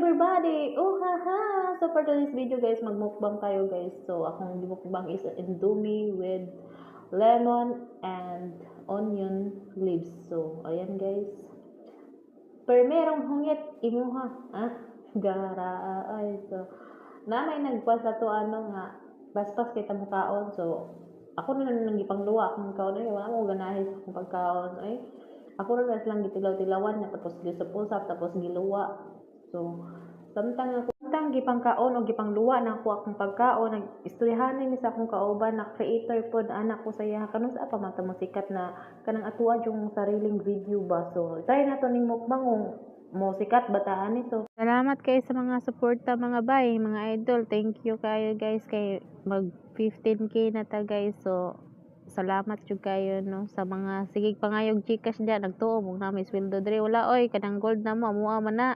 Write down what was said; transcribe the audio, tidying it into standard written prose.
everybody! Oh haha! So for today's video guys, magmukbang tayo guys. So akong mukbang is indomie with lemon and onion leaves. So ayan guys. Per merong hungit imuha. Ah, gara ay. So na may nagpas ato ano nga baspas kay ta mukaon. So ako na nang gipangluwa akong kaon ay wala mo ganahin sa akong pagkaon ay. Ako na lang gitilaw-tilawan na tapos gisap-usap tapos giluwa. So samtang gipangkaon o gipangluwa na ako akong pagkaon, nag-istoryahanan ni sa akong kauban na creator pod anak ko saya kanon sa pa man ta mo sikat na kanang atuwa yung sariling video ba. So try na to ning mukbang mo sikat bataan ni. So salamat kayo sa mga suporta mga bay, mga idol. Thank you kayo guys kay mag 15k na ta guys. So salamat jud kayo no sa mga sigig pangayog Gcash diyan nagtuo mo na may sweldo dire wala oy kanang gold na mo amuha man na.